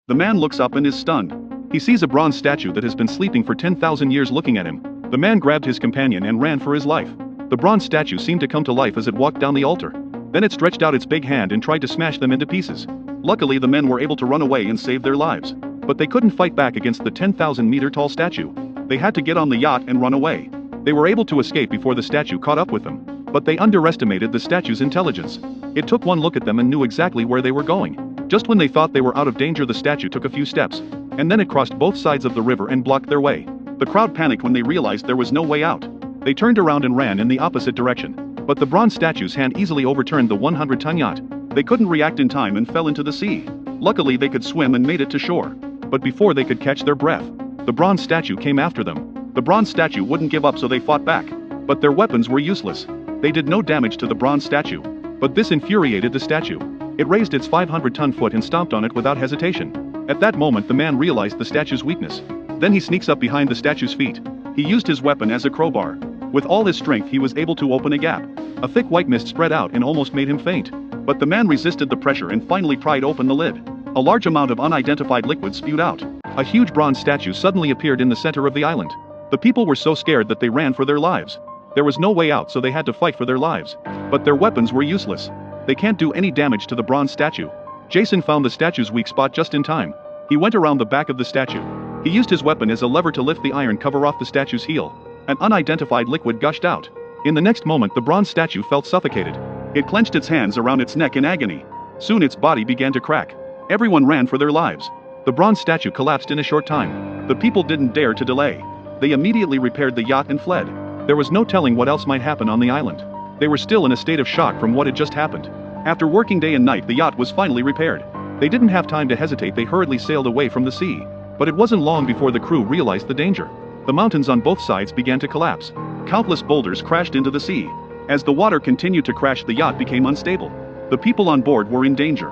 The man looks up and is stunned. He sees a bronze statue that has been sleeping for 10,000 years looking at him. The man grabbed his companion and ran for his life. The bronze statue seemed to come to life as it walked down the altar. Then it stretched out its big hand and tried to smash them into pieces. Luckily the men were able to run away and save their lives. But they couldn't fight back against the 10,000-meter tall statue. They had to get on the yacht and run away. They were able to escape before the statue caught up with them. But they underestimated the statue's intelligence. It took one look at them and knew exactly where they were going. Just when they thought they were out of danger, the statue took a few steps. And then it crossed both sides of the river and blocked their way. The crowd panicked when they realized there was no way out. They turned around and ran in the opposite direction. But the bronze statue's hand easily overturned the 100-ton yacht. They couldn't react in time and fell into the sea. Luckily they could swim and made it to shore. But before they could catch their breath, the bronze statue came after them. The bronze statue wouldn't give up, so they fought back. But their weapons were useless. They did no damage to the bronze statue. But this infuriated the statue. It raised its 500-ton foot and stomped on it without hesitation. At that moment the man realized the statue's weakness. Then he sneaks up behind the statue's feet. He used his weapon as a crowbar. With all his strength he was able to open a gap. A thick white mist spread out and almost made him faint. But the man resisted the pressure and finally pried open the lid. A large amount of unidentified liquid spewed out. A huge bronze statue suddenly appeared in the center of the island. The people were so scared that they ran for their lives. There was no way out, so they had to fight for their lives. But their weapons were useless. They can't do any damage to the bronze statue. Jason found the statue's weak spot just in time. He went around the back of the statue. He used his weapon as a lever to lift the iron cover off the statue's heel. An unidentified liquid gushed out. In the next moment the bronze statue felt suffocated. It clenched its hands around its neck in agony. Soon its body began to crack. Everyone ran for their lives. The bronze statue collapsed in a short time. The people didn't dare to delay. They immediately repaired the yacht and fled. There was no telling what else might happen on the island. They were still in a state of shock from what had just happened. After working day and night, the yacht was finally repaired. They didn't have time to hesitate. They hurriedly sailed away from the sea. But it wasn't long before the crew realized the danger. The mountains on both sides began to collapse. Countless boulders crashed into the sea. As the water continued to crash, the yacht became unstable. The people on board were in danger.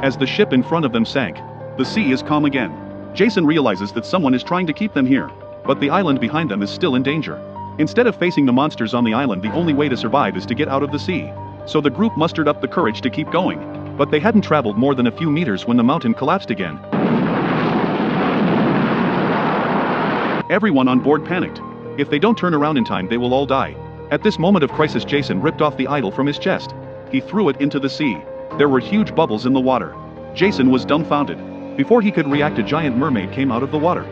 As the ship in front of them sank, the sea is calm again. Jason realizes that someone is trying to keep them here. But the island behind them is still in danger. Instead of facing the monsters on the island, the only way to survive is to get out of the sea. So the group mustered up the courage to keep going. But they hadn't traveled more than a few meters when the mountain collapsed again. Everyone on board panicked. If they don't turn around in time, they will all die. At this moment of crisis, Jason ripped off the idol from his chest. He threw it into the sea. There were huge bubbles in the water. Jason was dumbfounded. Before he could react, a giant mermaid came out of the water.